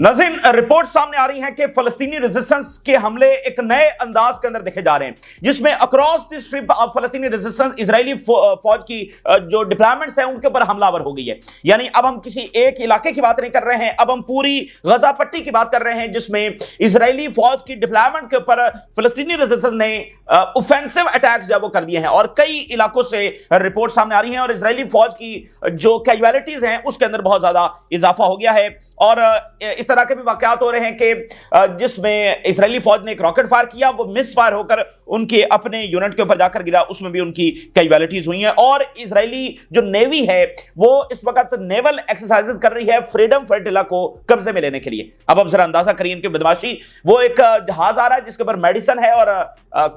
नाज़रीन, रिपोर्ट सामने आ रही है कि फलस्तीनी रेजिस्टेंस के हमले एक नए अंदाज के अंदर देखे जा रहे हैं, जिसमें अक्रॉस द स्ट्रिप ऑफ फलस्तीनी रेजिस्टेंस इजरायली फौज की जो डिप्लॉयमेंट्स हैं उनके ऊपर हमलावर हो गई है। यानी अब हम किसी एक इलाके की बात नहीं कर रहे हैं, अब हम पूरी गजा पट्टी की बात कर रहे हैं, जिसमें इजरायली फौज की डिप्लॉयमेंट के ऊपर फलस्तीनी रेजिस्टेंस ने ऑफेंसिव अटैक्स जो वो कर दिए हैं और कई इलाकों से रिपोर्ट सामने आ रही है और इजरायली फौज की जो कैजुअलिटीज हैं उसके अंदर बहुत ज्यादा इजाफा हो गया है। और इस तरह के भी वाकयात हो रहे हैं कि जिसमें इजरायली फौज ने एक रॉकेट फायर किया, वो मिस फायर होकर उनके अपने यूनिट के ऊपर जाकर गिरा, उसमें भी उनकी कैजुअलिटीज हुई हैं। और इजरायली जो नेवी है वो इस वक्त नेवल एक्सरसाइजेस कर रही है फ्रीडम फ्लोटिला को कब्जे में लेने के लिए। अब जरा अंदाजा करिए इनकी बदमाशी। वो एक जहाज आ रहा है जिसके ऊपर मेडिसिन है और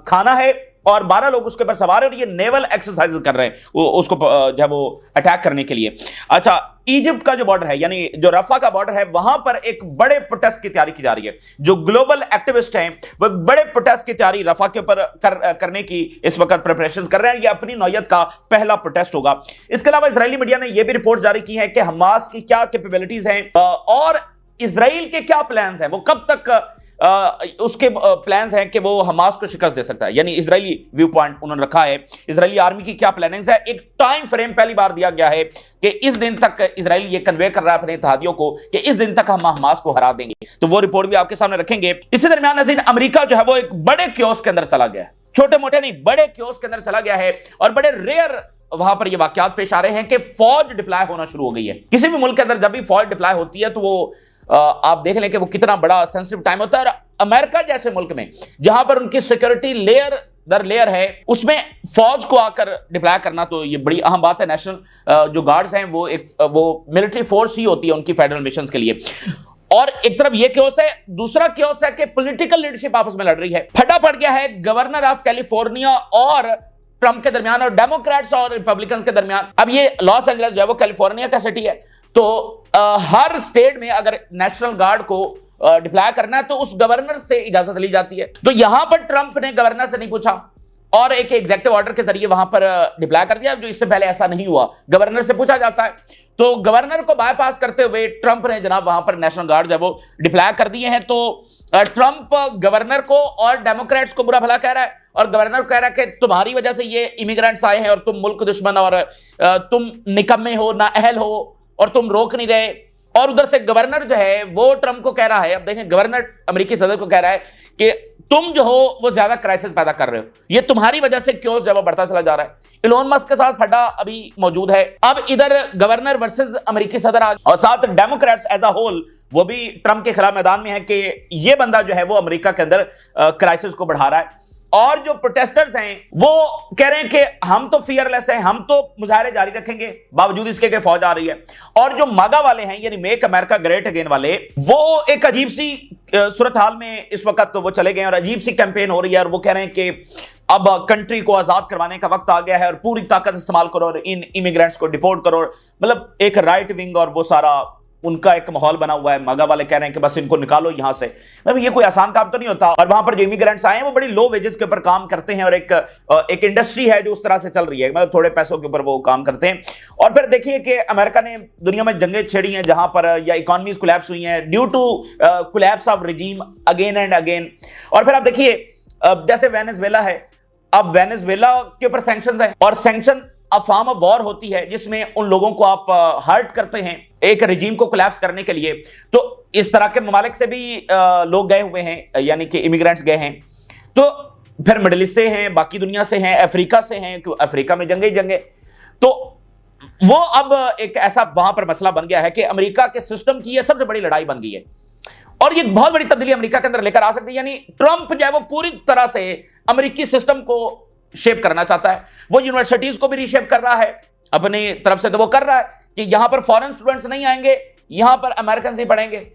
खाना है और 12 लोग उसके ऊपर सवार है और ये नेवल एक्सरसाइजेस कर रहे हैं उसको जब वो अटैक करने के लिए। अच्छा, इजिप्ट का जो बॉर्डर है यानी जो रफा का बॉर्डर है, वहां पर एक बड़े प्रोटेस्ट की तैयारी की जा रही है। जो ग्लोबल एक्टिविस्ट हैं वो बड़े प्रोटेस्ट की तैयारी रफा के ऊपर करने की इस वक्त प्रिपरेशंस कर रहे हैं। ये अपनी नौयत का पहला प्रोटेस्ट होगा। इसके अलावा इजरायली मीडिया ने यह भी रिपोर्ट जारी की है कि हमास की क्या कैपेबिलिटीज हैं और इजराइल के क्या प्लान्स हैं, वो कब तक उसके प्लान्स हैं कि वो हमास को शिकस्त दे सकता है। यानी इजरायली व्यू पॉइंट उन्होंने रखा है, इजरायली आर्मी की क्या प्लानिंग्स है। एक टाइम फ्रेम पहली बार दिया गया है कि इस दिन तक इजराइल ये कन्वे कर रहा है अपने इत्तेहादियों को कि इस दिन तक हम हमास को हरा देंगे। तो वो रिपोर्ट भी आपके सामने रखेंगे। इसी दरमियान नाज़रीन, अमेरिका जो है वो एक बड़े क्योस के अंदर चला गया है, छोटे मोटे नहीं बड़े क्योस के अंदर चला गया है और बड़े रेयर वहां पर ये वाकयात पेश आ रहे हैं कि फौज डिप्लॉय होना शुरू हो गई है। किसी भी मुल्क के अंदर जब भी फौज डिप्लॉय होती है तो वो आप देख लें कि वो कितना बड़ा सेंसिटिव टाइम होता है। और अमेरिका जैसे मुल्क में जहां पर उनकी सिक्योरिटी लेयर दर लेयर है, उसमें फौज को आकर डिप्लॉय करना तो ये बड़ी अहम बात है। नेशनल जो गार्ड्स हैं वो मिलिट्री फोर्स ही होती है उनकी फेडरल मिशंस के लिए। और एक तरफ ये क्योस है, दूसरा क्योस है कि पॉलिटिकल लीडरशिप आपस में लड़ रही है। फटा पड़ गया है गवर्नर ऑफ कैलिफोर्निया और ट्रंप के दरमियान और डेमोक्रेट्स और रिपब्लिकन्स के दरमियान। अब ये लॉस एंजलिस जो है वो कैलिफोर्निया का सिटी है, तो हर स्टेट में अगर नेशनल गार्ड को डिप्लॉय करना है तो उस गवर्नर से इजाजत ली जाती है। तो यहां पर ट्रंप ने गवर्नर से नहीं पूछा और एक एग्जीक्यूटिव ऑर्डर के जरिए वहां पर डिप्लॉय कर दिया, जो इससे पहले ऐसा नहीं हुआ। गवर्नर से पूछा जाता है, तो गवर्नर को बायपास करते हुए ट्रंप ने जनाब वहां पर नेशनल गार्ड जो वो डिप्लॉय कर दिए हैं। तो ट्रंप गवर्नर को और डेमोक्रेट्स को बुरा भला कह रहा है और गवर्नर कह रहा है कि तुम्हारी वजह से ये इमिग्रेंट्स आए हैं और तुम मुल्क दुश्मन और तुम निकम्मे हो, नाअहल हो और तुम रोक नहीं रहे। और उधर से गवर्नर जो है वो ट्रंप को कह रहा है, अब देखें गवर्नर अमेरिकी सदर को कह रहा है कि तुम जो हो वो ज्यादा क्राइसिस पैदा कर रहे हो, ये तुम्हारी वजह से क्यों जो बढ़ता चला जा रहा है। इलोन मस्क के साथ फटा अभी मौजूद है। अब इधर गवर्नर वर्सेस अमेरिकी सदर और साथ डेमोक्रेट्स एज अ होल वो भी ट्रंप के खिलाफ मैदान में है कि ये बंदा जो है वो अमेरिका के अंदर क्राइसिस को बढ़ा रहा है। और जो प्रोटेस्टर्स हैं वो कह रहे हैं कि हम तो फियरलेस हैं, हम तो मुजाहरे जारी रखेंगे बावजूद इसके कि फौज आ रही है। और जो मागा वाले हैं यानी मेक अमेरिका ग्रेट अगेन वाले, वो एक अजीब सी सूरत हाल में इस वक्त वो चले गए और अजीब सी कैंपेन हो रही है और वो कह रहे हैं कि अब कंट्री को आजाद करवाने का वक्त आ गया है और पूरी ताकत इस्तेमाल करो और इन इमिग्रेंट्स को डिपोर्ट करो। मतलब एक राइट विंग और वो सारा उनका एक माहौल बना हुआ है। मागा वाले कह रहे हैं कि बस इनको निकालो यहां से। मतलब ये कोई आसान काम तो नहीं होता। और वहां पर जो इमिग्रेंट्स आए हैं वो बड़ी लो वेजेस के ऊपर काम करते हैं और एक इंडस्ट्री है जो उस तरह से चल रही है, मतलब थोड़े पैसों के ऊपर वो काम करते हैं। और फिर देखिए कि अमेरिका ने दुनिया में जंगें छेड़ी हैं जहां पर या इकोनॉमीज कोलैप्स हुई हैं due to collapse of regime again and again. और फिर आप देखिए जैसे वेनेजुएला है, अब वेनेजुएला के ऊपर सैंक्शंस है और sanction a form of war होती है जिसमें उन लोगों को आप हर्ट करते हैं एक रजीम को कोलैप्स करने के लिए। तो इस तरह के ममालिक से भी लोग गए हुए हैं, यानी कि इमिग्रेंट्स गए हैं। तो फिर मिडिल ईस्ट से हैं, बाकी दुनिया से हैं, अफ्रीका से हैं, क्योंकि अफ्रीका में जंगे ही जंगे। तो वो अब एक ऐसा वहां पर मसला बन गया है कि अमेरिका के सिस्टम की यह सबसे बड़ी लड़ाई बन गई है और ये बहुत बड़ी तब्दीली अमेरिका के अंदर लेकर आ सकती है। यानी ट्रंप जो है वो पूरी तरह से अमेरिकी सिस्टम को शेप करना चाहता है। वो यूनिवर्सिटीज को भी रीशेप कर रहा है अपनी तरफ से, तो वो कर रहा है कि यहां पर फॉरेन स्टूडेंट्स नहीं आएंगे, यहां पर अमेरिकन ही पढ़ेंगे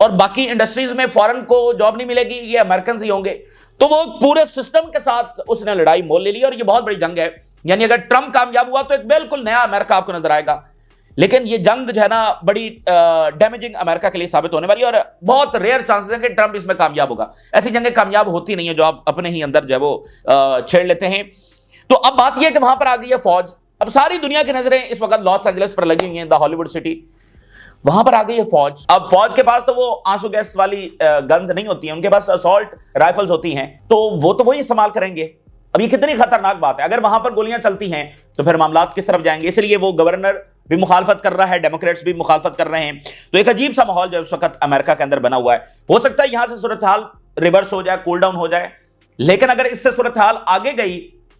और बाकी इंडस्ट्रीज में फॉरेन को जॉब नहीं मिलेगी, ये अमेरिकन ही होंगे। तो वो पूरे सिस्टम के साथ उसने लड़ाई मोल ले ली और ये बहुत बड़ी जंग है। यानी अगर ट्रंप कामयाब हुआ तो एक बिल्कुल नया अमेरिका आपको नजर आएगा, लेकिन ये जंग जो है ना बड़ी डैमेजिंग अमेरिका के लिए साबित होने वाली है और बहुत रेयर चांसेस हैं कि ट्रंप इसमें कामयाब होगा। ऐसी जंगें कामयाब होती नहीं है जो आप अपने ही अंदर जो है वो छेड़ लेते हैं। तो अब बात यह है कि वहां पर आ गई है फौज। अब सारी दुनिया की नजरें इस वक्त लॉस एंजलिस पर लगी हुई हैं, द हॉलीवुड सिटी। वहां पर आ गई है फौज। अब फौज के पास तो वो आंसू गैस वाली गन्स नहीं होती हैं, उनके पास असॉल्ट राइफल्स होती हैं, तो वो तो वही इस्तेमाल करेंगे। अब ये कितनी खतरनाक बात है, अगर वहां पर गोलियां चलती हैं तो फिर मामला किस तरफ जाएंगे। इसलिए वो गवर्नर भी मुखालफत कर रहा है, डेमोक्रेट्स भी मुखालफत कर रहे हैं। तो एक अजीब सा माहौल जो इस वक्त अमेरिका के अंदर बना हुआ है। हो सकता है यहां से सूरत हाल रिवर्स हो जाए, कूल डाउन हो जाए, लेकिन अगर इससे सूरत हाल आगे गई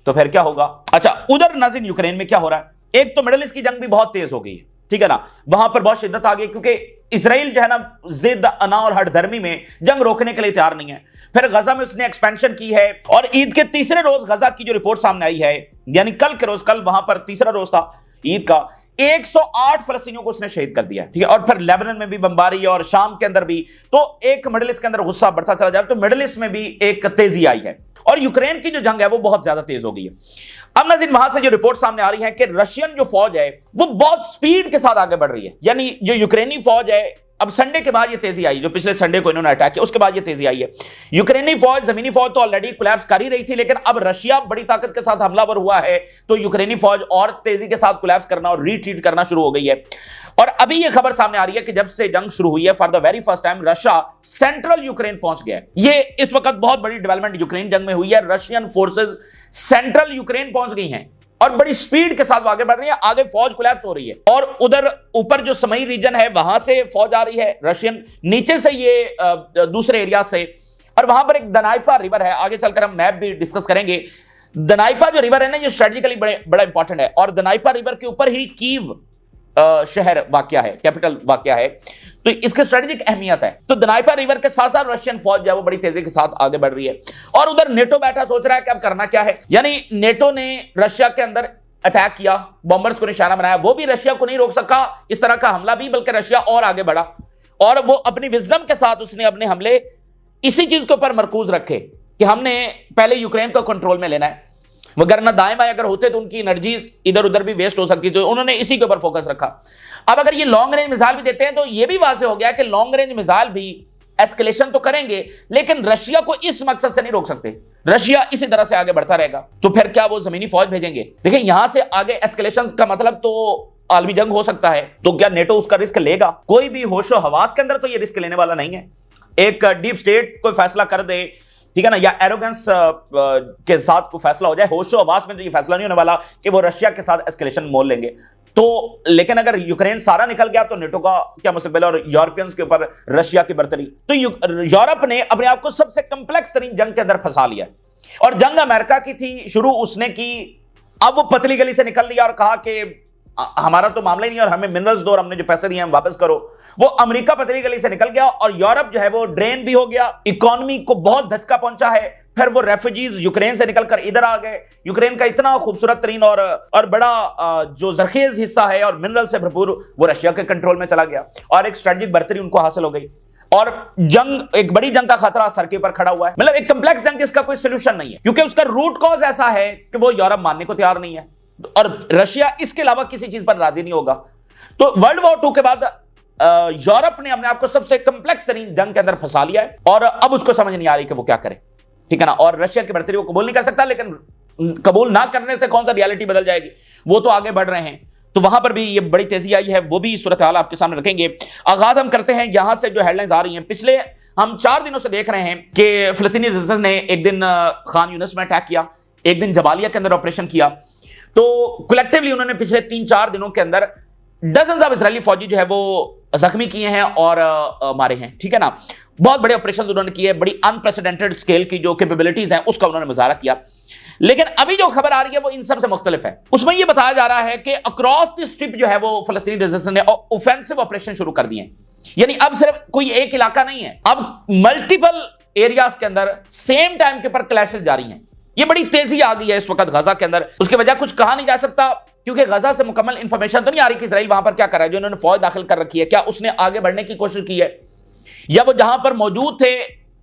तो फिर क्या होगा। अच्छा, उधर नाज़रीन यूक्रेन में क्या हो रहा है। एक तो मिडिल ईस्ट की जंग भी बहुत तेज हो गई है, ठीक है ना, वहां पर बहुत शिद्दत आ गई, क्योंकि इसराइल जो है ना जिद अना और हठधर्मी में जंग रोकने के लिए तैयार नहीं है। फिर गजा में उसने एक्सपेंशन की है, और ईद के तीसरे रोज गजा की जो रिपोर्ट सामने आई है, यानी कल के रोज, कल वहां पर तीसरा रोज था ईद का, 108 फलस्तीनियों को उसने शहीद कर दिया, ठीक है। और फिर लेबनान में भी बमबारी और शाम के अंदर भी, तो एक मिडिल ईस्ट के अंदर गुस्सा बढ़ता चला जा रहा है। तो मिडिल ईस्ट में भी एक तेजी आई है, और यूक्रेन की जो जंग है वो बहुत ज्यादा तेज हो गई है। अब नाज़रीन वहां से जो रिपोर्ट सामने आ रही है कि रशियन जो फौज है वो बहुत स्पीड के साथ आगे बढ़ रही है। यानी जो यूक्रेनी फौज है, अब संडे के बाद ये तेजी आई, जो पिछले संडे को इन्होंने अटैक किया उसके बाद ये तेजी आई है। यूक्रेनी फौज, जमीनी फौज तो ऑलरेडी कोलैप्स कर ही रही थी, लेकिन अब रशिया बड़ी ताकत के साथ हमलावर हुआ है, तो यूक्रेनी फौज और तेजी के साथ कोलैप्स करना और रिट्रीट करना शुरू हो गई है। और अभी ये खबर सामने आ रही है कि जब से जंग शुरू हुई है, for the very first time Russia central Ukraine पहुंच गया है। ये इस वक्त बहुत बड़ी डेवलपमेंट यूक्रेन जंग में हुई है। रशियन फोर्सेस सेंट्रल यूक्रेन पहुंच गई हैं और बड़ी स्पीड के साथ वो आगे बढ़ रही है। आगे फौज कोलैप्स हो रही है, और उधर ऊपर जो समई रीजन है वहां से फौज आ रही है रशियन, नीचे से ये दूसरे एरिया से, और वहां पर एक दनाइपा रिवर है। आगे चलकर हम मैप भी डिस्कस करेंगे। दनाइपा जो रिवर है ना, ये स्ट्रेटेजिकली बड़ा इंपॉर्टेंट है, और दनाइपा रिवर के ऊपर ही कीव शहर वाकया है, कैपिटल वाकया है, तो इसकी स्ट्रेटेजिक अहमियत है। तो दनाइपा रिवर के साथ साथ रशियन फौज जो है वो बड़ी तेजी के साथ आगे बढ़ रही है। और उधर नेटो बैठा सोच रहा है कि अब करना क्या है। यानी नेटो ने रशिया के अंदर अटैक किया, बॉम्बर्स को निशाना बनाया, वो भी रशिया को नहीं रोक सका इस तरह का हमला भी, बल्कि रशिया और आगे बढ़ा, और वो अपनी विजडम के साथ उसने अपने हमले इसी चीज के ऊपर मरकूज रखे कि हमने पहले यूक्रेन को कंट्रोल में लेना है, वगरना दाएं बाएं अगर होते तो उनकी एनर्जीज इधर उधर भी वेस्ट हो सकती, तो उन्होंने इसी के ऊपर फोकस रखा। अब अगर ये लॉन्ग रेंज मिसाइल भी देते हैं तो ये भी वाज़ेह हो गया कि लॉन्ग रेंज मिसाइल भी एस्केलेशन तो करेंगे, लेकिन रशिया को इस मकसद से नहीं रोक सकते। रशिया इसी तरह से आगे बढ़ता रहेगा। तो फिर क्या वो जमीनी फौज भेजेंगे? देखिए, यहां से आगे एस्केलेशन का मतलब तो आलमी जंग हो सकता है। तो क्या नेटो उसका रिस्क लेगा? कोई भी होशो हवास के अंदर तो ये रिस्क लेने वाला नहीं है। एक डीप स्टेट कोई फैसला कर दे, ठीक है ना, या एरोगेंस के साथ कोई फैसला हो जाए, होशो आवास में तो ये फैसला नहीं होने वाला कि वो रशिया के साथ एस्केलेशन मोल लेंगे। तो लेकिन अगर यूक्रेन सारा निकल गया तो नेटो का क्या मुस्तकबिल, और यूरोपियंस के ऊपर रशिया की बर्तरी। तो यूरोप ने अपने आप को सबसे कम्प्लेक्स तरीन जंग के अंदर फंसा लिया, और जंग अमेरिका की थी, शुरू उसने की, अब वो पतली गली से निकल लिया और कहा कि हमारा तो मामला ही नहीं, और हमें मिनरल्स दो और हमने जो पैसे दिए हम वापस करो। वो अमेरिका पतली गली से निकल गया, और यूरोप जो है वो ड्रेन भी हो गया, इकोनॉमी को बहुत धचका पहुंचा है। फिर वो रेफ्यूजीज यूक्रेन से निकलकर इधर आ गए। यूक्रेन का इतना खूबसूरत तरीन और बड़ा जो जरखेज हिस्सा है और मिनरल से भरपूर, वो रशिया के कंट्रोल में चला गया, और एक स्ट्रेटेजिक बढ़तरी उनको हासिल हो गई, और जंग, एक बड़ी जंग का खतरा सर के ऊपर खड़ा हुआ है। मतलब एक कंप्लेक्स जंग जिसका कोई सोल्यूशन नहीं है, क्योंकि उसका रूट कॉज ऐसा है कि वो यूरोप मानने को तैयार नहीं है, और रशिया इसके अलावा किसी चीज पर राजी नहीं होगा। तो वर्ल्ड वॉर 2 के बाद यूरोप ने अपने आप को सबसे कंप्लेक्स तरीन जंग के अंदर फंसा लिया है, और अब उसको समझ नहीं आ रही कि वो क्या करे, ठीक है ना। और रशिया की बढ़तरी वो कबूल नहीं कर सकता, लेकिन कबूल ना करने से कौन सा रियलिटी बदल जाएगी, वो तो आगे बढ़ रहे हैं। तो वहां पर भी ये बड़ी तेजी आई है, वो भी सूरत हाल आपके सामने रखेंगे। आगाज हम करते हैं यहां से जो हेडलाइंस आ रही हैं। पिछले हम 4 दिनों से देख रहे हैं कि फिलिस्तीनी रेजिस्टेंस ने एक दिन खान यूनिस में अटैक किया, एक दिन जबालिया के अंदर ऑपरेशन किया। तो कलेक्टिवली उन्होंने पिछले 3-4 दिनों के अंदर डजन्स ऑफ इजरायली फौजी जो है वो जख्मी किए हैं और मारे हैं, ठीक है ना। बहुत बड़े ऑपरेशन उन्होंने किए, बड़ी अनप्रेसिडेंटेड स्केल की जो कैपेबिलिटीज हैं उसका उन्होंने मुजाहरा किया। लेकिन अभी जो खबर आ रही है वो इन सब से मुख्तलिफ है। उसमें यह बताया जा रहा है कि अक्रॉस द स्ट्रिप जो है वो फलस्तीनी रेजिस्टेंस ने ऑफेंसिव ऑपरेशन शुरू कर दिए, यानी अब सिर्फ कोई एक इलाका नहीं है, अब मल्टीपल एरियाज के अंदर सेम टाइम के ऊपर क्लैशेस जारी हैं। ये बड़ी तेजी आ गई है इस वक्त गजा के अंदर। उसकी वजह कुछ कहा नहीं जा सकता, क्योंकि गजा से मुकम्मल इंफॉर्मेशन तो नहीं आ रही कि इजराइल वहां पर क्या कर रहा है। जो उन्होंने फौज दाखिल कर रखी है, क्या उसने आगे बढ़ने की कोशिश की है, या वो जहां पर मौजूद थे,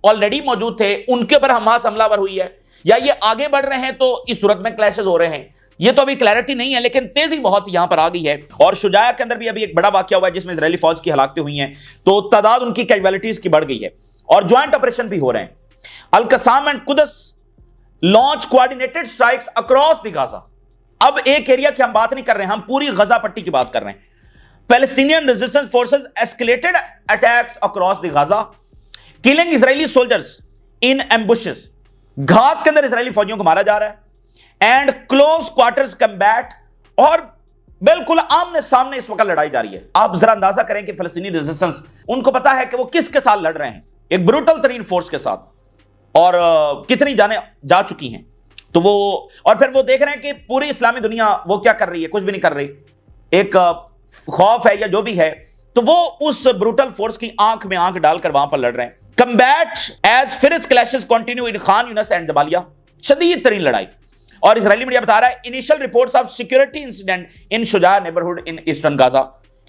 ऑलरेडी मौजूद थे, उनके ऊपर हमास हमलावर हुई है, या ये आगे बढ़ रहे हैं तो इस सूरत में क्लैशेस हो रहे हैं। ये तो अभी क्लैरिटी नहीं है, लेकिन तेजी बहुत यहां पर आ गई है। और शुजाया के अंदर भी अभी एक बड़ा वाकया हुआ है जिसमें इजरायली फौज की हलाकतें हुई हैं, तो तादाद उनकी कैजुअलिटीज की बढ़ गई है, और ज्वाइंट ऑपरेशन भी हो रहे हैं। Al Qassam and Quds launch coordinated strikes across the Gaza. अब एक एरिया की हम बात नहीं कर रहे हैं, हम पूरी गजा पट्टी की बात कर रहे हैं। Palestinian resistance forces escalated attacks across the Gaza, killing Israeli soldiers in ambushes. घात के अंदर इजरायली फौजियों को मारा जा रहा है एंड क्लोज क्वार्टर्स कम्बैट, और बिल्कुल आमने सामने इस वक्त लड़ाई जारी है। आप जरा अंदाजा करें कि फलस्तीनी रेजिस्टेंस, उनको पता है कि वो किसके साथ लड़ रहे हैं, एक ब्रूटल तरीन फोर्स के साथ, और कितनी जाने जा चुकी हैं। तो वो, और फिर वो देख रहे हैं कि पूरी इस्लामी दुनिया वो क्या कर रही है, कुछ भी नहीं कर रही, एक खौफ है या जो भी है, तो वो उस ब्रूटल फोर्स की आंख में आंख डालकर वहां पर लड़ रहे हैं। Combat as fierce clashes continue in Khan Younis and Jabalia, शदीद तरीन लड़ाई। और इजरायली मीडिया बता रहा है initial reports of security incident in Shuja neighbourhood in eastern Gaza.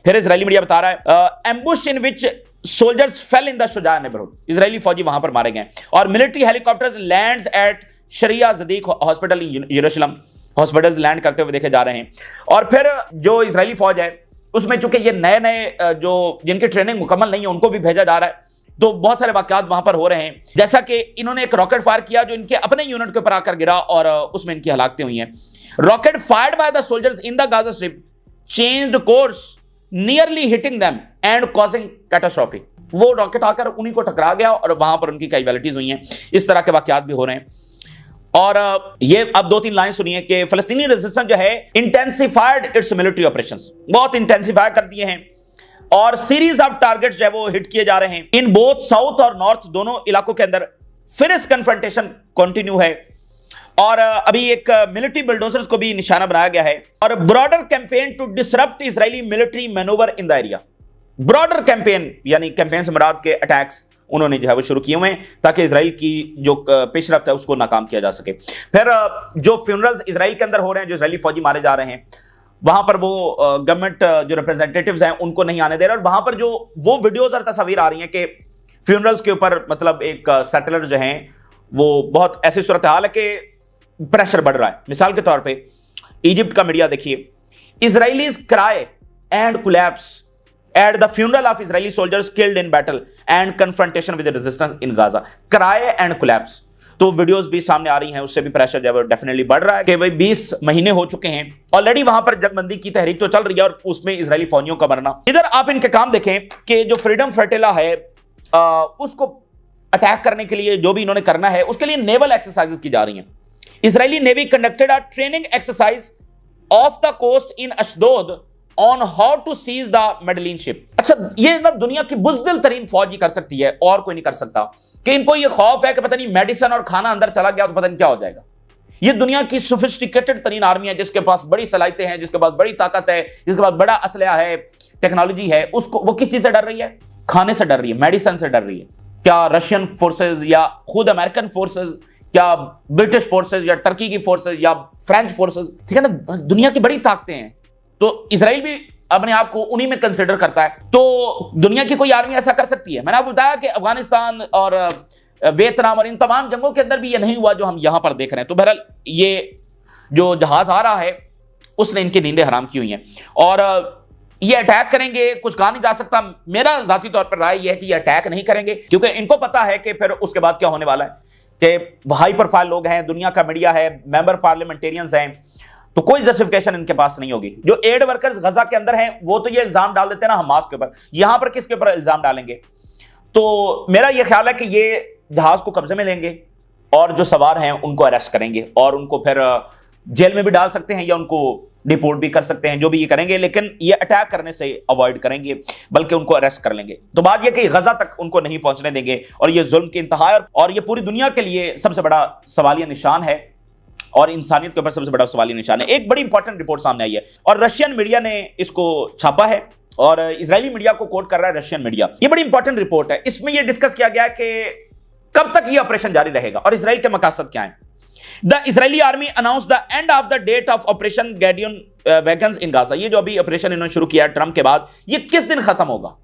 फिर इजरायली मीडिया बता रहा है ambush in which soldiers fell in the Shuja neighbourhood, Israeli फौजी वहां पर मारे गए। और military helicopters lands at Shaare Zedek hospital in यरूशलेम, हॉस्पिटल्स लैंड करते हुए देखे जा रहे हैं। और फिर जो इजरायली फौज है उसमें चूंकि ये नए नए जो जिनकी ट्रेनिंग मुकम्मल नहीं है उनको भी भेजा जा रहा है, तो बहुत सारे वाकयात वहां पर हो रहे हैं। जैसा कि इन्होंने एक रॉकेट फायर किया जो इनके अपने यूनिट के ऊपर आकर गिरा और उसमें इनकी हलाकतें हुई हैं। Rocket fired by the soldiers in the Gaza strip changed course nearly hitting them and causing catastrophe, वो रॉकेट आकर उन्हीं को टकरा गया और वहां पर उनकी कैजुअलिटीज हुई हैं। इस तरह के वाकयात भी हो रहे हैं। और ये अब 2-3 लाइन सुनिए कि फलस्तीनी रेजिस्टेंस जो है इंटेंसिफाइड इट्स मिलिट्री ऑपरेशंस, बहुत इंटेंसिफाई कर दिए हैं और सीरीज ऑफ टारगेट्स जो है वो हिट किए जा रहे हैं इन बोथ साउथ और नॉर्थ, दोनों इलाकों के अंदर फियरस कन्फ्रंटेशन कंटिन्यू है। और अभी एक मिलिट्री बुलडोजर्स को भी निशाना बनाया गया है। और broader campaign to disrupt Israeli military manoeuvre in the area, broader campaign यानी कैंपेन से मुराद के अटैक्स उन्होंने जो है वो शुरू किए हुए हैं ताकि इजराइल की जो पेशरफ्त है उसको नाकाम किया जा सके। फिर जो फ्यूनरल्स इजराइल के अंदर हो रहे हैं, जो इजरायली फौजी मारे जा रहे हैं, वहां पर वो गवर्नमेंट जो रिप्रेजेंटेटिव्स हैं उनको नहीं आने दे रहे। और वहां पर जो वो वीडियोस और तस्वीर आ रही हैं कि फ्यूनरल्स के ऊपर मतलब एक सेटलर जो हैं वो बहुत ऐसी सूरत हाल है कि प्रेशर बढ़ रहा है। मिसाल के तौर पर इजिप्ट का मीडिया देखिए, Israelis cry and collapse at the funeral of Israeli soldiers killed in battle and confrontation with the resistance in Gaza, cry and collapse। तो वीडियोस भी सामने आ रही हैं, उससे भी प्रेशर जो है डेफिनेटली बढ़ रहा है कि भाई 20 महीने हो चुके हैं ऑलरेडी, वहां पर जंगबंदी की तहरीक तो चल रही है और उसमें इजरायली फौजियों का मरना। इधर आप इनके काम देखें कि जो फ्रीडम फ्लोटिला है उसको अटैक करने के लिए जो भी इन्होंने करना है उसके लिए नेवल एक्सरसाइजेस की जा रही हैं। Israeli navy conducted a training exercise off the coast in Ashdod on how to seize the Madleen ship. अच्छा, ये ना दुनिया की बुज़दिल तरीन फौज ही कर सकती है और कोई नहीं कर सकता, कि इनको ये खौफ है कि पता नहीं मेडिसिन और खाना अंदर चला गया तो पता नहीं क्या हो जाएगा। ये दुनिया की सोफिस्टिकेटेड तरीन आर्मी है जिसके पास बड़ी सलाहियतें हैं, जिसके पास बड़ी ताकत है, जिसके पास बड़ा असलहा है, टेक्नोलॉजी है, उसको वो किस चीज से डर रही है? खाने से डर रही है, मेडिसिन से डर रही है। क्या रशियन फोर्सेज या खुद अमेरिकन फोर्सेज या ब्रिटिश फोर्सेज या टर्की की फोर्सेज या फ्रेंच फोर्सेज, ठीक है ना, दुनिया की बड़ी ताकतें हैं। तो इजराइल भी अपने आप को उन्हीं में कंसिडर करता है। तो दुनिया की कोई आर्मी ऐसा कर सकती है? मैंने आपको बताया कि अफगानिस्तान और वियतनाम और इन तमाम जंगों के अंदर भी ये नहीं हुआ जो हम यहां पर देख रहे हैं। तो बहरहाल ये जो जहाज आ रहा है उसने इनकी नींदें हराम की हुई हैं और ये अटैक करेंगे, कुछ कहा नहीं जा सकता। मेरा जाती तौर पर राय यह है कि ये अटैक नहीं करेंगे क्योंकि इनको पता है कि फिर उसके बाद क्या होने वाला है, कि हाई प्रोफाइल लोग हैं, दुनिया का मीडिया है, मेंबर पार्लियामेंटेरियंस हैं, तो कोई जस्टिफिकेशन इनके पास नहीं होगी। जो एड वर्कर्स गजा के अंदर हैं वो तो ये इल्जाम डाल देते हैं ना हमास के ऊपर, यहां पर किसके ऊपर इल्जाम डालेंगे? तो मेरा ये ख्याल है कि ये जहाज को कब्जे में लेंगे और जो सवार हैं उनको अरेस्ट करेंगे और उनको फिर जेल में भी डाल सकते हैं या उनको डिपोर्ट भी कर सकते हैं, जो भी ये करेंगे, लेकिन ये अटैक करने से अवॉइड करेंगे, बल्कि उनको अरेस्ट कर लेंगे। तो बात ये कि गजा तक उनको नहीं पहुंचने देंगे और ये जुल्म की इंतहा है और ये पूरी दुनिया के लिए सबसे बड़ा सवालिया निशान है और इंसानियत के ऊपर सबसे बड़ा सवालिया निशान है। एक बड़ी इंपॉर्टेंट रिपोर्ट सामने आई है और रशियन मीडिया ने इसको छापा है और इजरायली मीडिया को कोट कर रहा है रशियन मीडिया। ये बड़ी इंपॉर्टेंट रिपोर्ट है। इसमें यह डिस्कस किया गया कि कब तक यह ऑपरेशन जारी रहेगा और इजराइल के मकासद क्या है। The Israeli army announce the end of the date of operation Gideon wagons in Gaza. ये जो अभी ऑपरेशन इन्होंने शुरू किया ट्रंप के बाद, ये किस दिन खत्म होगा?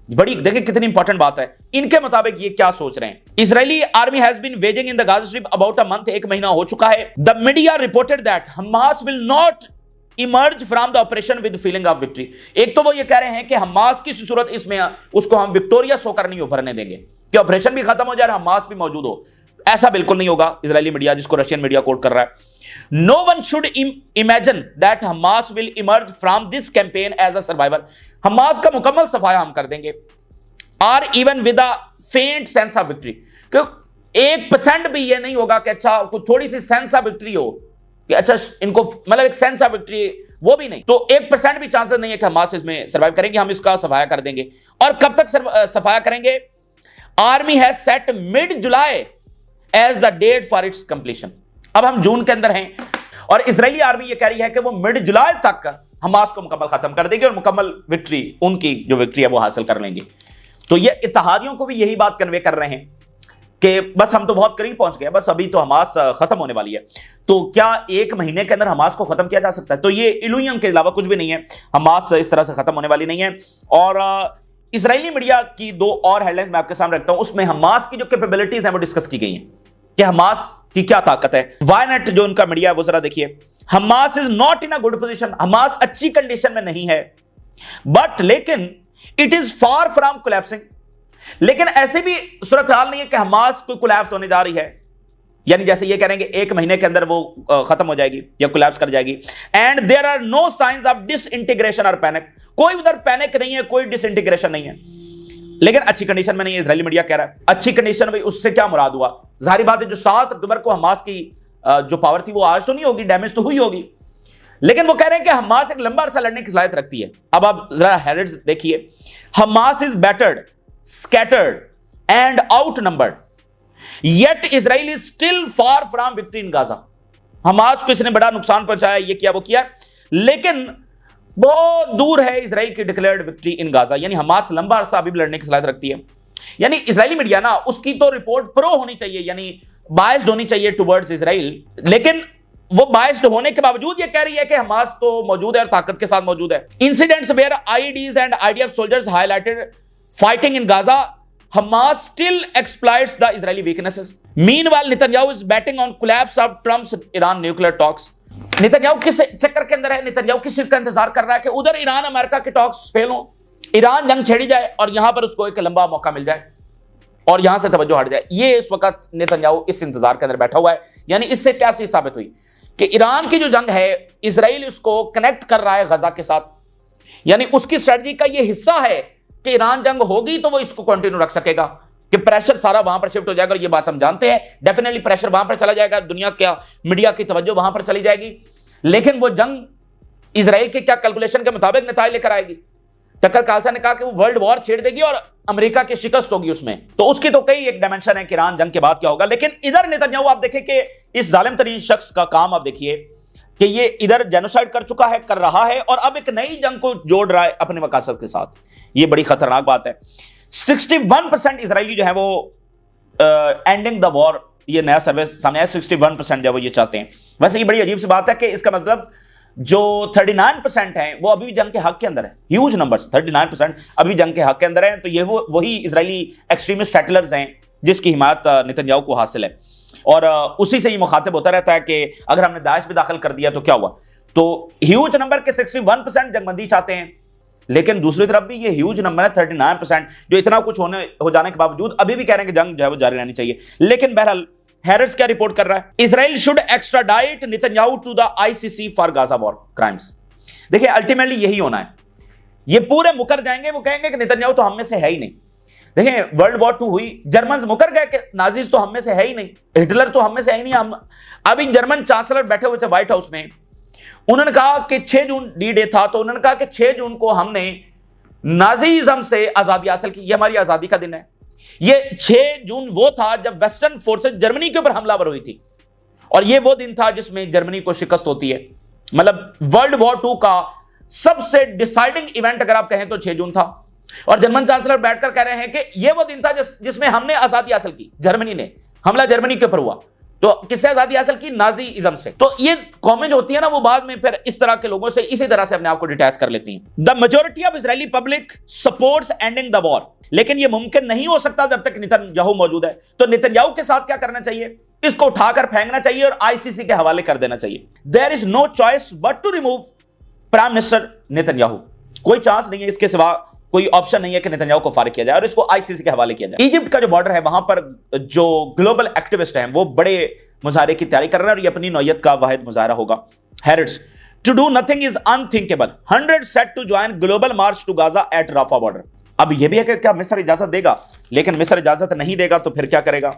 बड़ी देखिए कितनी इंपॉर्टेंट बात है। इनके मुताबिक ये क्या सोच रहे हैं? Israeli army has been waging in the Gaza strip about a month, 1 महीना हो चुका है। The media reported that Hamas will not emerge from the operation with feeling of victory. एक तो वो ये कह रहे हैं कि हमास की सूरत इसमें उसको हम विक्टोरियस होकर नहीं उभरने देंगे कि ऑपरेशन भी खत्म हो जाए और हमास भी मौजूद हो। ऐसा बिल्कुल नहीं होगा। इजरायली मीडिया, जिसको रशियन मीडिया कोट कर रहा है, no one should imagine that Hamas will emerge from this campaign as a survivor. Hamas का मुकम्मल सफाया हम कर देंगे, और इवन विद अ फेंट सेंस ऑफ विक्ट्री, क्योंकि 1% भी ये नहीं होगा कि अच्छा कुछ थोड़ी सी सेंस ऑफ विक्ट्री हो कि अच्छा इनको मतलब एक सेंस ऑफ विक्ट्री, वो भी नहीं। तो 1% भी चांसेस नहीं है कि हमास इसमें सर्वाइव करेंगे। हम इसका सफाया कर देंगे। और कब तक सफाया करेंगे? Army has set mid July as the date for its completion. अब हम जून के अंदर हैं और इजरायली आर्मी ये कह रही है कि वो मिड जुलाई तक हमास को मुकम्मल खत्म कर देगी और मुकम्मल विक्ट्री, उनकी जो विक्ट्री है वो हासिल कर लेंगे। तो ये इत्तेहादियों को भी यही बात कन्वे कर रहे हैं कि बस हम तो बहुत करीब पहुंच गए, बस अभी तो हमास खत्म होने वाली है। तो क्या 1 महीने के अंदर हमास को खत्म किया जा सकता है? तो ये इल्यूजन के अलावा कुछ भी नहीं है। हमास इस तरह से खत्म होने वाली नहीं है। और इजरायली मीडिया की 2 और हेडलाइंस मैं आपके सामने रखता हूं, उसमें हमास की जो कैपेबिलिटीज हैं वो डिस्कस की गई हैं कि हमास की क्या ताकत है। वायनेट जो उनका मीडिया है वो जरा देखिए। Hamas is not in a good position, Hamas अच्छी कंडीशन में नहीं है, बट लेकिन it is far from collapsing. लेकिन ऐसे भी सूरत हाल नहीं है कि हमास कोई कोलैप्स होने जा रही है, यानी जैसे ये करेंगे 1 महीने के अंदर वो खत्म हो जाएगी या कोलैप्स कर जाएगी। And there are no science of disintegration और पैनिक, कोई उधर पैनिक नहीं है, कोई डिसइंटीग्रेशन नहीं है। लेकिन अच्छी कंडीशन में नहीं है, इजरायली मीडिया कह रहा है। अच्छी कंडीशन में उससे क्या मुराद हुआ? जाहिर बात है जो 7 अक्टूबर को हमास की जो पावर थी वो आज तो नहीं होगी, डैमेज तो हुई होगी, लेकिन वो कह रहे हैं कि हमास एक लंबा अरसा लड़ने की सलाहियत रखती है। अब आप जरा हेडलाइंस देखिए। Hamas is battered, scattered and outnumbered, yet Israel is still far from victory in Gaza. Hamas को इसने बड़ा नुकसान पहुंचाया, ये किया वो किया, लेकिन बहुत दूर है इसराइल की डिक्लेयर्ड विक्ट्री इन गाजा। यानी हमास लंबा अरसा अभी भी लड़ने की सलाहियत रखती है। यानी इजरायली मीडिया ना, उसकी तो रिपोर्ट प्रो होनी चाहिए, यानी बायस्ड होनी चाहिए टुवर्ड्स इसराइल, लेकिन वो बायस्ड होने के बावजूद ये कह रही है कि हमास तो मौजूद है और ताकत के साथ मौजूद है। Incidents where IDs and IDF soldiers highlighted fighting in Gaza, Hamas still exploits the Israeli weaknesses. Meanwhile, Netanyahu is betting on collapse of Trump's Iran nuclear talks. Netanyahu किस चक्कर के अंदर है? नेतन्याहू किस चीज का इंतजार कर रहा है कि उधर ईरान अमेरिका के टॉक्स फेल हो, ईरान जंग छेड़ी जाए और यहां पर उसको एक लंबा मौका मिल जाए और यहां से तवज्जो हट जाए। ये इस वक्त नेतन्याहू इस इंतजार के अंदर बैठा हुआ है। यानी इससे क्या चीज साबित हुई कि ईरान की जो जंग है, इजराइल इसको कनेक्ट कर रहा है गजा के साथ, यानी उसकी स्ट्रेटजी का ये हिस्सा है कि ईरान जंग होगी तो वो इसको कंटिन्यू रख सकेगा, कि प्रेशर सारा वहां पर शिफ्ट हो जाएगा। और ये बात हम जानते हैं, डेफिनेटली प्रेशर वहां पर चला जाएगा, दुनिया क्या मीडिया की तवज्जो वहां पर चली जाएगी। लेकिन वो जंग इजराइल के क्या कैलकुलेशन के मुताबिक नतीजे लेकर आएगी? टक्कर खालसा ने कहा कि वो वर्ल्ड वॉर छेड़ देगी और अमेरिका की शिकस्त होगी उसमें। तो उसकी तो कई एक डायमेंशन है कि ईरान जंग के बाद क्या होगा। लेकिन इधर नेतन्याहू आप देखें कि इस जालिम तरीन शख्स का काम आप देखिए कि ये इधर जेनोसाइड कर चुका है, कर रहा है, और अब एक नई जंग को जोड़ रहा है अपने मकासद के साथ। ये बड़ी खतरनाक बात है। 61% इजरायली जो है वो एंडिंग द वॉर, ये नया सर्वे सामने आया, 61% जो वो ये चाहते हैं। वैसे ये बड़ी अजीब सी बात है कि इसका मतलब जो 39% हैं वो अभी भी जंग के हक के अंदर है। ह्यूज नंबर्स, 39% अभी जंग के हक के अंदर है। तो ये वो वही इजरायली एक्सट्रीमिस्ट सेटलर्स हैं जिसकी हिमायत नेतन्याहू को हासिल है, और उसी से ये मुखातिब होता रहता है कि अगर हमने दाइश भी दाखिल कर दिया तो क्या हुआ। तो ह्यूज नंबर के 61% जंगबंदी चाहते हैं, लेकिन दूसरी तरफ भी ये ह्यूज नंबर है 39% जो इतना कुछ हो जाने के बावजूद अभी भी कह रहे हैं कि जंग जो है वो जारी रहनी चाहिए। लेकिन बहरहाल हैरिस क्या रिपोर्ट कर रहा है? Israel should extradite Netanyahu to the ICC for Gaza war crimes. देखिए अल्टीमेटली यही होना है, ये पूरे मुकर जाएंगे, वो कहेंगे कि नेतन्याहू तो हम में से है ही नहीं। देखिए वर्ल्ड वॉर 2 हुई, जर्मन मुकर गए कि नाजीज तो हम में से है ही नहीं, हिटलर तो हम में से है ही नहीं। हम अभी जर्मन चांसलर बैठे हुए थे व्हाइट हाउस में, उन्होंने कहा कि 6 जून डी डे था, तो उन्होंने कहा कि 6 जून को हमने नाजीज्म से आजादी हासिल की, ये हमारी आजादी का दिन है। ये 6 जून वो था जब वेस्टर्न फोर्सेस जर्मनी के ऊपर हमलावर हुई थी, और ये वो दिन था जिसमें जर्मनी को शिकस्त होती है। मतलब वर्ल्ड वॉर 2 का सबसे डिसाइडिंग इवेंट अगर आप कहें तो 6 जून था, और जर्मन चांसलर बैठकर कह रहे हैं कि ये वो दिन था जिसमें हमने आजादी हासिल की। जर्मनी ने हमला जर्मनी के ऊपर हुआ, तो किससे आजादी हासिल की? नाजीइज्म से। तो ये कमेंट होती है ना, वो बाद में फिर इस तरह के लोगों से इसी तरह से अपने आप को डिटैच कर लेती हैं। The majority of Israeli public supports ending the war, लेकिन ये मुमकिन नहीं हो सकता जब तक नेतन्याहू मौजूद है। तो नेतन्याहू के साथ क्या करना चाहिए? इसको उठाकर फेंकना चाहिए और आईसीसी के हवाले कर देना चाहिए। There is no choice but to remove prime minister Netanyahu. कोई चांस नहीं है, इसके सिवा कोई ऑप्शन नहीं है कि नेतन्याहू को फारिग किया जाए और इसको आईसीसी के हवाले किया जाए। इजिप्ट का जो बॉर्डर है वहां पर जो ग्लोबल एक्टिविस्ट हैं वो बड़े मुजाहरे की तैयारी कर रहे हैं, और ये अपनी नौयत का वाहिद मुजाहरा होगा। हैरिट्स to do nothing is unthinkable, 100 set to join global march to Gaza at Rafah border. अब यह भी है कि क्या मिस्र इजाजत देगा, लेकिन मिस्र इजाजत नहीं देगा तो फिर क्या करेगा।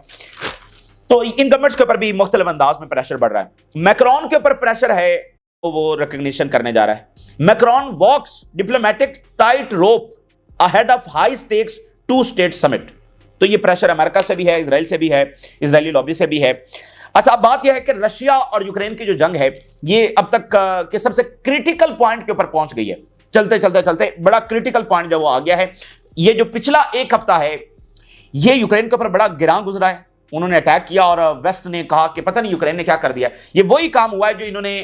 तो इन गवर्नमेंट्स के ऊपर भी मुख्तलिफ अंदाज में प्रेशर बढ़ रहा है। मैक्रोन के ऊपर प्रेशर है, तो वो रिकग्निशन करने जा रहा है। Macron walks diplomatic tight rope ahead of high stakes two state summit. तो ये प्रेशर अमेरिका से भी है, इजराइल से भी है, इजरायली लॉबी से भी है। अच्छा, अब बात यह है कि रशिया और यूक्रेन की जो जंग है ये अब तक के सबसे क्रिटिकल पॉइंट के ऊपर पहुंच गई है। चलते चलते चलते बड़ा क्रिटिकल पॉइंट जब वो आ गया है, ये जो पिछला एक हफ्ता है ये यूक्रेन के ऊपर बड़ा गिरां गुजरा है। उन्होंने अटैक किया और वेस्ट ने कहा कि पता नहीं यूक्रेन ने क्या कर दिया। ये वही काम हुआ है जो इन्होंने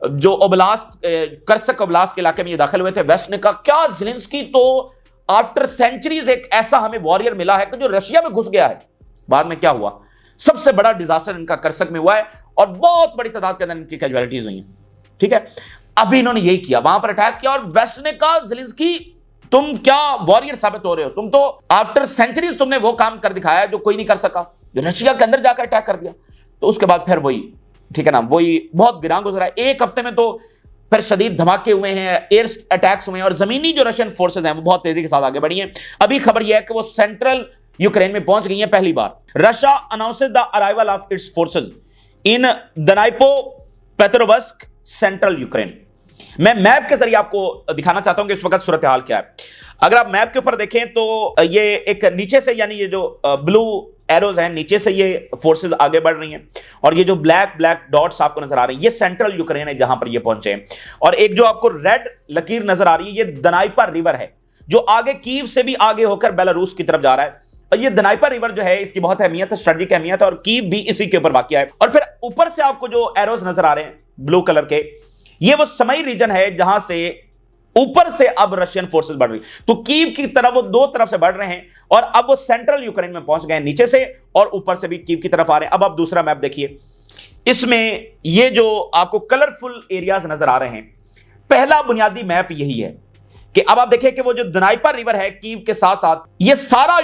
जो ओब्लास्ट कर्स्क ओब्लास्ट के इलाके में ये दाखिल हुए थे। वेस्ट ने कहा क्या ज़ेलेंस्की तो आफ्टर सेंचुरीज एक ऐसा हमें वॉरियर मिला है कि जो रशिया में घुस गया है। बाद में क्या हुआ, सबसे बड़ा डिजास्टर इनका कर्स्क में हुआ है और बहुत बड़ी तादाद के अंदर इनकी कैजुअलिटीज हुई हैं। ठीक है, अभी इन्होंने यही किया, वहां पर अटैक किया और वेस्ट ने कहा ज़ेलेंस्की तुम क्या वॉरियर साबित हो रहे हो, तुम तो आफ्टर सेंचुरीज तुमने वो काम कर दिखाया जो कोई नहीं कर सका, जो रशिया के अंदर जाकर अटैक कर दिया। तो उसके बाद फिर वही, ठीक है ना, वही बहुत गिरां गुजरा है। एक हफ्ते में तो फिर शदीद धमाके हुए हैं, एयर अटैक्स हुए हैं और जमीनी जो रशियन फोर्सेज हैं वो बहुत तेजी के साथ आगे बढ़ी हैं। अभी खबर यह है कि वो सेंट्रल यूक्रेन में पहुंच गई हैं पहली बार। Russia announces the arrival of its forces in Dnipropetrovsk central Ukraine. मैं मैप के जरिए आपको दिखाना चाहता हूं कि इस वक्त सूरत हाल क्या है। अगर आप मैप के ऊपर देखें तो ये एक नीचे से, यानी ये जो ब्लू एरोज हैं नीचे से ये फोर्सेस आगे बढ़ रही हैं और ये जो ब्लैक ब्लैक डॉट्स आपको नजर आ रही हैं ये सेंट्रल यूक्रेन है जहां पर ये पहुंचे हैं। और एक जो आपको रेड लकीर नजर आ रही है ये दनाइपा रिवर है जो आगे कीव से भी आगे होकर बेलारूस की तरफ जा रहा है। और ये दनाइपा रिवर जो है इसकी बहुत अहमियत है, स्ट्रेटेजिक अहमियत है और कीव भी इसी के ऊपर वाक़ है। और फिर ऊपर से आपको जो एरोज नजर आ रहे हैं ब्लू कलर के, ये वो समई रीजन है जहां से ऊपर से अब रशियन फोर्सेस बढ़ रही। तो कीव की तरफ वो दो तरफ से बढ़ रहे हैं और अब वो सेंट्रल यूक्रेन में पहुंच गए, नीचे से और ऊपर से भी कीव की तरफ आ रहे हैं। अब आप दूसरा मैप देखिए, इसमें ये जो आपको कलरफुल एरियाज नजर आ रहे हैं, पहला बुनियादी मैप यही है कि अब आप देखिए कि वो जो दनाइपा रिवर है कीव के साथ साथ ये सारा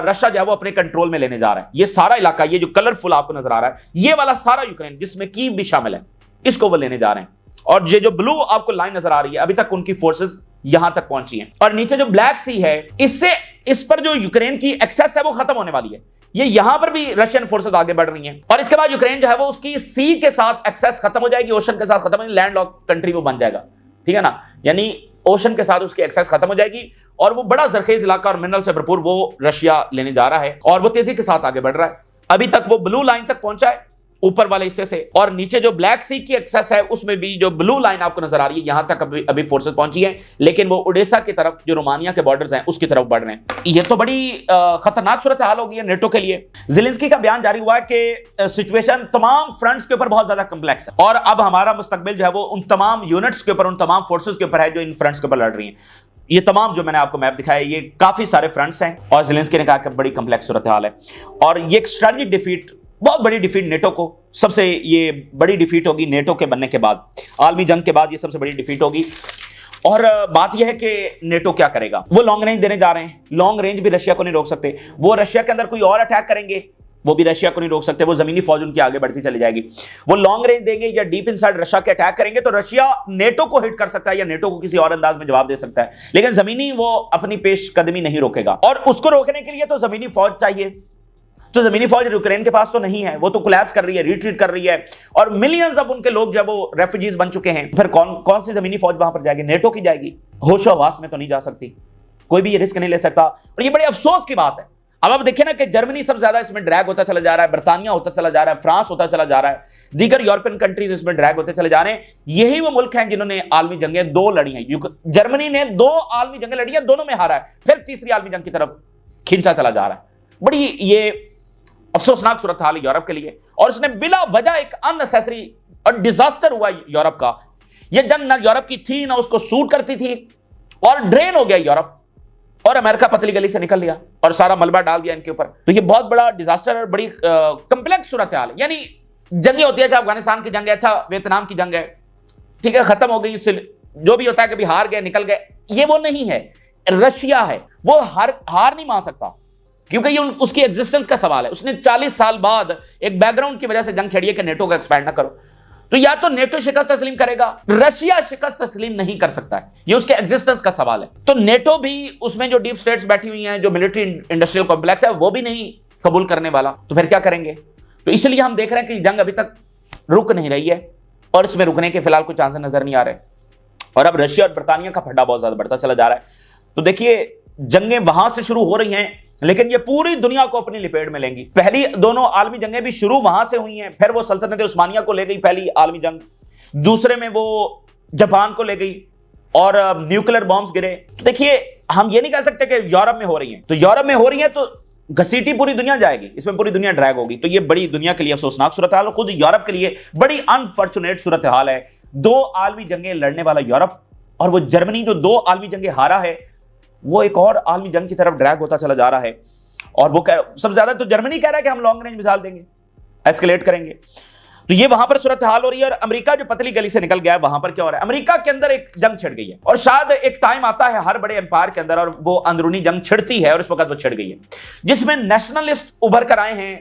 रशिया जो है वो अपने कंट्रोल में लेने जा रहा है। ये सारा इलाका, ये जो कलरफुल आपको नजर आ रहा है, ये वाला सारा यूक्रेन जिसमें कीव भी शामिल है, इसको वो लेने जा रहे हैं। और ये जो ब्लू आपको लाइन नजर आ रही है, अभी तक उनकी फोर्सेस यहां तक पहुंची हैं। और नीचे जो ब्लैक सी है, इससे इस पर जो यूक्रेन की एक्सेस है वो खत्म होने वाली है। ये यहां पर भी रशियन फोर्सेस आगे बढ़ रही हैं और इसके बाद यूक्रेन जो है वो उसकी सी के साथ एक्सेस खत्म हो जाएगी, ओशन के साथ खत्म हो, लैंड लॉक कंट्री वो बन जाएगा। ठीक है ना, यानी ओशन के साथ उसकी एक्सेस खत्म हो जाएगी और वो बड़ा जरखेज इलाका और मिनरल से भरपूर वो रशिया लेने जा रहा है और वो तेजी के साथ आगे बढ़ रहा है। अभी तक वो ब्लू लाइन तक पहुंचा है ऊपर वाले हिस्से से, और नीचे जो ब्लैक सी की एक्सेस है उसमें भी जो ब्लू लाइन आपको नजर आ रही है यहां तक अभी फोर्सेस पहुंची हैं, लेकिन वो ओडेसा की तरफ जो रोमानिया के बॉर्डर्स हैं उसकी तरफ बढ़ रहे हैं। ये तो बड़ी खतरनाक सूरत हाल होगी है नेटो के लिए। ज़ेलेंस्की का बयान जारी हुआ है कि सिचुएशन तमाम फ्रंट्स के ऊपर बहुत ज्यादा कम्प्लेक्स है और अब हमारा मुस्तकबिल जो है वो उन तमाम यूनिट्स के ऊपर, उन तमाम फोर्सेस के ऊपर है जो इन फ्रंट्स के ऊपर लड़ रही हैं। ये तमाम जो मैंने आपको मैप दिखाया ये काफी सारे फ्रंट्स हैं और ज़ेलेंस्की ने कहा कि बड़ी कम्प्लेक्स सूरत हाल है और ये एक स्ट्रेटेजिक डिफीट, बहुत बड़ी डिफीट नेटो को, सबसे ये बड़ी डिफीट होगी नेटो के बनने के बाद, आलमी जंग के बाद ये सबसे बड़ी डिफीट होगी। और बात यह है कि नेटो क्या करेगा, वो लॉन्ग रेंज देने जा रहे हैं। लॉन्ग रेंज भी रशिया को नहीं रोक सकते, वो रशिया के अंदर कोई और अटैक करेंगे वो भी रशिया को नहीं रोक सकते, वो जमीनी फौज उनकी आगे बढ़ती चली जाएगी। वो लॉन्ग रेंज देंगे या डीप इनसाइड रशिया के अटैक करेंगे तो रशिया नेटो को हिट कर सकता है या नेटो को किसी और अंदाज में जवाब दे सकता है, लेकिन जमीनी वो अपनी पेशकदमी नहीं रोकेगा। और उसको रोकने के लिए तो जमीनी फौज चाहिए, तो जमीनी फौज यूक्रेन के पास तो नहीं है, वो तो कोलैप्स कर रही है, रिट्रीट कर रही है और मिलियंस ऑफ उनके लोग जब वो रेफ्यूजीज बन चुके हैं, फिर कौन सी जमीनी फौज वहां पर जाएगी, नेटो की जाएगी। होशो हवास में तो नहीं जा सकती, कोई भी ये रिस्क नहीं ले सकता और ये बड़े अफसोस की बात है। अब आप देखिए ना कि जर्मनी सबसे ज्यादा इसमें ड्रैग होता चला जा रहा है, बर्तानिया होता चला जा रहा है, फ्रांस होता चला जा रहा है, दीगर यूरोपियन कंट्रीज इसमें ड्रैग होते चले जा रहे हैं। यही वो मुल्क हैं जिन्होंने आलमी जंगें दो लड़ी हैं। जर्मनी ने 2 आलमी जंगें लड़ी हैं, दोनों में हारा है, फिर तीसरी आलमी जंग की तरफ खींचा चला जा रहा है। बड़ी ये अफसोसनाक सूरत हाल यूरोप के लिए और उसने बिला वजह एक अननेसेसरी और डिजास्टर हुआ यूरोप का। यह जंग ना यूरोप की थी ना उसको सूट करती थी और ड्रेन हो गया यूरोप और अमेरिका पतली गली से निकल लिया और सारा मलबा डाल दिया इनके ऊपर। तो ये बहुत बड़ा डिजास्टर और बड़ी कंप्लेक्स सूरत हाल है। यानी जंगें होती है, चाहे अफगानिस्तान की जंग है, अच्छा वियतनाम की जंग है, ठीक है, खत्म हो गई, जो भी होता है कि हार गए निकल गए, ये वो नहीं है। रशिया है वो हार नहीं मान सकता क्योंकि ये उसकी एग्जिस्टेंस का सवाल है। उसने 40 साल बाद एक बैकग्राउंड की वजह से जंग छेड़ी है कि नेटो का एक्सपैंड ना करो। तो या तो नेटो शिकस्त तस्लीम करेगा, रशिया शिकस्त तस्लीम नहीं कर सकता है, ये उसके एग्जिस्टेंस का सवाल है। तो नेटो भी, उसमें जो डीप स्टेट्स बैठी हुई हैं, जो मिलिट्री इंडस्ट्रियल कॉम्प्लेक्स है, वो भी नहीं कबूल करने वाला, तो फिर क्या करेंगे? तो इसलिए हम देख रहे हैं कि जंग अभी तक रुक नहीं रही है और इसमें रुकने के फिलहाल कुछ चांसेस नजर नहीं आ रहे, और अब रशिया और बर्तानिया का फड्डा बहुत ज्यादा बढ़ता चला जा रहा है। तो देखिए, जंगें वहां से शुरू हो रही हैं, लेकिन ये पूरी दुनिया को अपनी लपेट में लेंगी। पहली दोनों आलमी जंगें भी शुरू वहां से हुई हैं, फिर वो सल्तनत उस्मानिया को ले गई पहली आलमी जंग, दूसरे में वो जापान को ले गई और न्यूक्लियर बॉम्ब्स गिरे। तो देखिए, हम ये नहीं कह सकते कि यूरोप में हो रही हैं, तो यूरोप में हो रही है तो घसीटी पूरी दुनिया जाएगी, इसमें पूरी दुनिया ड्रैग होगी। तो ये बड़ी दुनिया के लिए अफसोसनाक सूरत हाल, खुद यूरोप के लिए बड़ी अनफॉर्चुनेट सूरत हाल है। 2 आलमी जंगें लड़ने वाला यूरोप, और वो जर्मनी जो 2 आलमी जंगें हारा है, वो एक और आलमी जंग की तरफ ड्रैग होता चला जा रहा है। और वो सबसे ज्यादा तो जर्मनी कह रहा है कि हम लॉन्ग रेंज मिसाइल देंगे, एस्केलेट करेंगे। तो ये वहां पर सूरत हाल हो रही है। और अमेरिका जो पतली गली से निकल गया है, वहां पर क्या हो रहा है? अमेरिका के अंदर एक जंग छिड़ गई है, और शायद एक टाइम आता है हर बड़े एम्पायर के अंदर, और वो अंदरूनी जंग छिड़ती है, और इस वक्त वो छिड़ गई है, जिसमें नेशनलिस्ट उभर कर आए हैं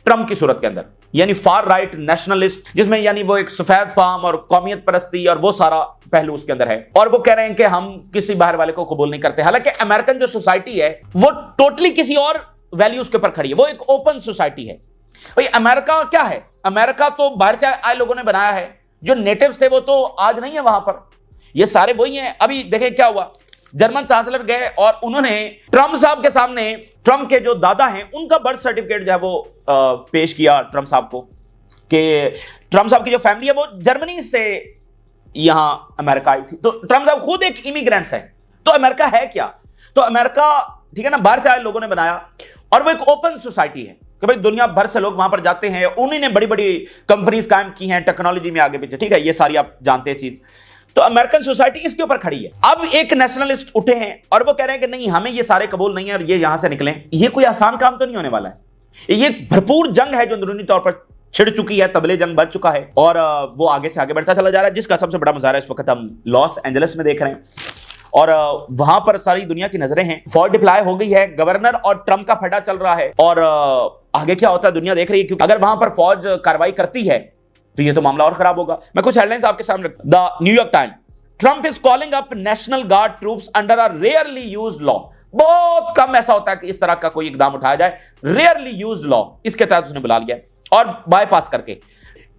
ट्रंप की सूरत के अंदर, यानी फार राइट नेशनलिस्ट, जिसमें यानी वो एक सफेद फार्म और कौमियत परस्ती और वो सारा पहलू उसके अंदर है। और वो कह रहे हैं कि हम किसी बाहर वाले को कबूल नहीं करते। हालांकि अमेरिकन जो सोसाइटी है वो टोटली किसी और वैल्यूज के ऊपर खड़ी है, वो एक ओपन सोसाइटी है। भाई अमेरिका क्या है? अमेरिका तो बाहर से आए लोगों ने बनाया है, जो नेटिव्स थे वो तो आज नहीं है वहां पर, ये सारे वही हैं। अभी देखें क्या हुआ, जर्मन चांसलर गए और उन्होंने ट्रंप साहब के सामने, ट्रंप के जो दादा हैं उनका बर्थ सर्टिफिकेट जो है वो पेश किया ट्रंप साहब को, कि ट्रंप साहब की जो फैमिली है वो जर्मनी से यहां अमेरिका आई थी। तो ट्रंप साहब खुद एक इमिग्रेंट्स है। तो अमेरिका है क्या? तो अमेरिका, ठीक है ना, बाहर से आए लोगों ने बनाया, और वो एक ओपन सोसाइटी है कि भाई दुनिया भर से लोग वहां पर जाते हैं, उन्हीं ने बड़ी बड़ी कंपनीज कायम की हैं टेक्नोलॉजी में आगे पीछे, ठीक है, ये सारी आप जानते हैं चीज। तो अमेरिकन सोसाइटी इसके ऊपर खड़ी है। अब एक नेशनलिस्ट उठे हैं और वो कह रहे हैं कि नहीं, हमें ये सारे कबूल नहीं है और ये यहां से निकलें। ये कोई आसान काम तो नहीं होने वाला है। ये भरपूर जंग है जो अंदरूनी तौर पर छिड़ चुकी है, तबले जंग बच चुका है, और वो आगे से आगे बढ़ता चला जा रहा है, जिसका सबसे बड़ा मुजाहरा इस वक्त हम लॉस एंजलिस में देख रहे हैं। और वहां पर सारी दुनिया की नजरें हैं, फौज डिप्लॉय हो गई है, गवर्नर और ट्रंप का फटा चल रहा है, और आगे क्या होता है दुनिया देख रही है, क्योंकि अगर वहां पर फौज कार्रवाई करती है तो ये तो मामला और खराब होगा। मैं कुछ हेडलाइंस आपके सामने, the New York times, Trump is calling up national guard troops under a rarely used law. बहुत कम ऐसा होता है कि इस तरह का कोई इकदाम उठाया जाए, रेयरली यूज्ड लॉ, इसके तहत उसने बुला लिया और बाईपास करके।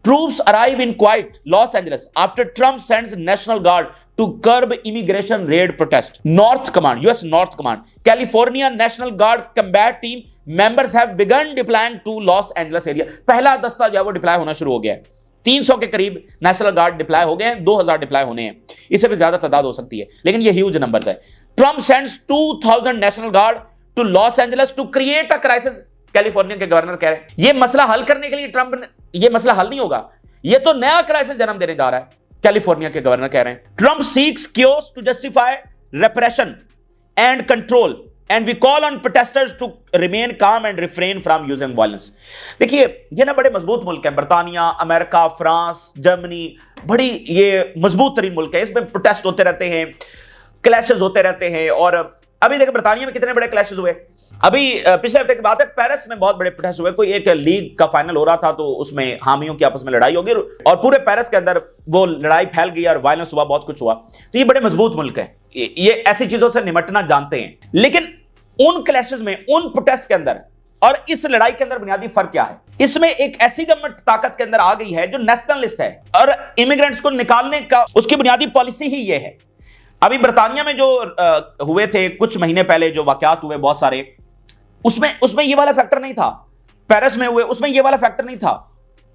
Troops arrive in quiet Los Angeles after Trump sends National Guard to curb immigration raid protest. North Command, US North Command, California National Guard combat team members have begun deploying to Los Angeles area. पहला दस्ता जो है वो deploy होना शुरू हो गया है। 300 के करीब नेशनल गार्ड डिप्लॉय हो गए हैं, 2000 डिप्लॉय होने हैं, इससे भी ज्यादा तादाद हो सकती है, लेकिन ये ह्यूज नंबर्स है। Trump sends 2000 National Guard to Los Angeles to create a crisis. California के गवर्नर कह रहे हैं ये मसला हल करने के लिए ट्रंप ने, ये मसला हल नहीं होगा, ये तो नया क्राइसिस जन्म देने जा रहा है, कैलिफोर्निया के गवर्नर कह रहे हैं। Trump seeks chaos to justify repression and control and we call on protesters to remain calm and refrain from using violence. देखिए, ये ना बड़े मजबूत मुल्क हैं, बर्तानिया, अमेरिका, फ्रांस, जर्मनी, बड़ी ये मजबूत तरीन मुल्क है, इसमें प्रोटेस्ट होते रहते हैं, क्लैशेस होते रहते हैं। और अभी देखिए बर्तानिया में कितने बड़े क्लैशेस हुए। अभी पिछले हफ्ते की बात है, पेरिस में बहुत बड़े प्रोटेस्ट हुए, कोई एक लीग का फाइनल हो रहा था तो उसमें हामियों की आपस में लड़ाई होगी और पूरे पेरिस के अंदर वो लड़ाई फैल गई और वायलेंस हुआ, बहुत कुछ हुआ। तो ये बड़े मजबूत मुल्क है, ये ऐसी चीजों से निपटना जानते हैं। लेकिन उन क्लैशेस में, उन प्रोटेस्ट के अंदर और इस लड़ाई के अंदर बुनियादी फर्क क्या है? इसमें एक ऐसी गवर्नमेंट ताकत के अंदर आ गई है जो नेशनलिस्ट है और इमिग्रेंट्स को निकालने का उसकी बुनियादी पॉलिसी ही ये है। अभी बर्तानिया में जो हुए थे कुछ महीने पहले, जो वाकयात हुए बहुत सारे, उसमें ये वाला फैक्टर नहीं था। पेरिस में हुए उसमें ये वाला फैक्टर नहीं था,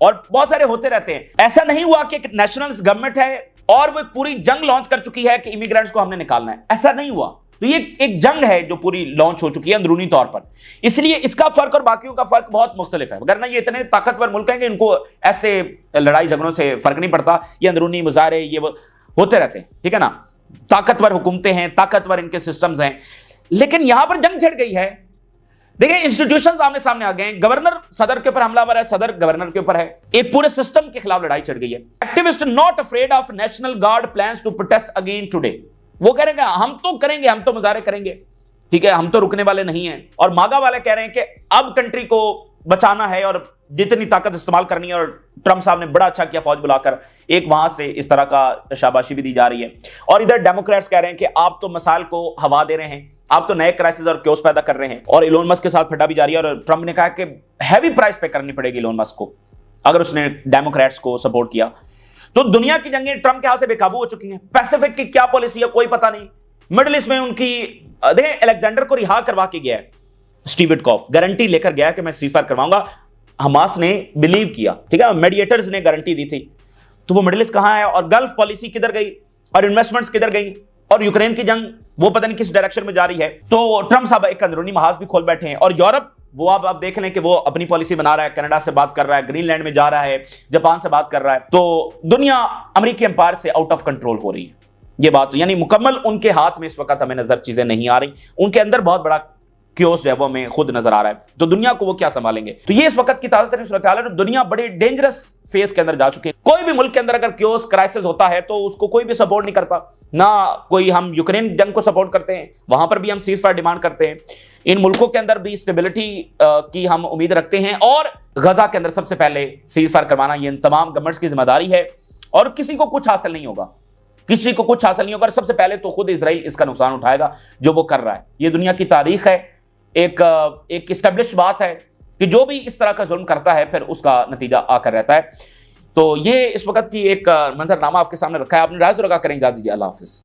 और बहुत सारे होते रहते हैं। ऐसा नहीं हुआ कि नेशनलिस्ट गवर्नमेंट है और वो पूरी जंग लॉन्च कर चुकी है कि इमिग्रेंट्स को हमने निकालना है, ऐसा नहीं हुआ। तो ये एक जंग है जो पूरी लॉन्च हो चुकी है अंदरूनी तौर पर, इसलिए इसका फर्क और बाकियों का फर्क बहुत मुख्तलिफ है। वरना ये इतने ताकतवर मुल्क हैं कि इनको ऐसे लड़ाई झगड़ों से फर्क नहीं पड़ता, ये अंदरूनी मुजाहरे ये वो होते रहते हैं, ठीक है ना। ताकतवर हुकूमतें हैं, ताकतवर इनके सिस्टम्स हैं, लेकिन यहां पर जंग छिड़ गई है। देखिए, इंस्टीट्यूशंस आमने सामने आ गए हैं, गवर्नर सदर के ऊपर हमलावर है, सदर गवर्नर के ऊपर है, एक पूरे सिस्टम के खिलाफ लड़ाई छिड़ गई है। Activist not afraid of national guard plans to protest again today. वो कह रहे हैं हम तो करेंगे, हम तो मुजाहरे करेंगे, ठीक है, हम तो रुकने वाले नहीं हैं। और मागा वाले कह रहे हैं कि अब कंट्री को बचाना है और जितनी ताकत इस्तेमाल करनी है, और ट्रंप साहब ने बड़ा अच्छा किया फौज बुलाकर, एक वहां से इस तरह का शाबाशी भी दी जा रही है। और इधर डेमोक्रेट्स कह रहे हैं कि आप तो मसाइल को हवा दे रहे हैं, आप तो नए क्राइसिस और क्योस पैदा कर रहे हैं, और इलोन मस्क के साथ फटा भी जा रही है। और ट्रंप ने कहा कि हैवी प्राइस पे करनी पड़ेगी इलोन मस्क को अगर उसने डेमोक्रेट्स को सपोर्ट किया। तो दुनिया की जंगें ट्रंप के हाथ से बेकाबू हो चुकी हैं। पैसिफिक की क्या पॉलिसी है कोई पता नहीं। मिडिल ईस्ट में उनकी देखें, अलेक्जेंडर को रिहा करवा के गया है स्टीव विटकॉफ, गारंटी लेकर गया कि मैं सीजफायर करवाऊंगा। हमास ने बिलीव किया, ठीक है, मीडिएटर्स ने गारंटी दी थी। तो वो मिडिल ईस्ट कहां है, और गल्फ पॉलिसी किधर गई, और इन्वेस्टमेंट्स किधर गई, और यूक्रेन की जंग वो पता नहीं किस डायरेक्शन में जा रही है। तो ट्रंप साहब एक अंदरूनी महाज भी खोल बैठे हैं। और यूरोप, वो आप देख लें कि वो अपनी पॉलिसी बना रहा है, कनाडा से बात कर रहा है, ग्रीनलैंड में जा रहा है, जापान से बात कर रहा है। तो दुनिया अमेरिकी एम्पायर से आउट ऑफ कंट्रोल हो रही है। ये बात यानी मुकम्मल उनके हाथ में इस वक्त हमें नजर चीजें नहीं आ रही, उनके अंदर बहुत बड़ा क्योस जो है वो हमें खुद नजर आ रहा है। तो दुनिया को वो क्या संभालेंगे। तो ये इस वक्त की ताजा तरीन सूरत हाल है। दुनिया बड़े डेंजरस फेज के अंदर जा चुके हैं। कोई भी मुल्क के अंदर अगर क्योस क्राइसिस होता है तो उसको कोई भी सपोर्ट नहीं करता, ना कोई हम यूक्रेन जंग को सपोर्ट करते हैं, वहां पर भी हम सीजफायर डिमांड करते हैं। इन मुल्कों के अंदर भी स्टेबिलिटी की हम उम्मीद रखते हैं, और गजा के अंदर सबसे पहले सीजफायर करवाना ये इन तमाम गवर्नमेंट्स की जिम्मेदारी है। और किसी को कुछ हासिल नहीं होगा, किसी को कुछ हासिल नहीं होगा। सबसे पहले तो खुद इजराइल इसका नुकसान उठाएगा जो वो कर रहा है। ये दुनिया की तारीख है, एक इस्टेब्लिश बात है कि जो भी इस तरह का जुल्म करता है फिर उसका नतीजा आकर रहता है। तो ये इस वक्त की एक मंजरनामा आपके सामने रखा है। आपने राज रखा करें। इजाजत दीजिए, अल्लाह हाफिज।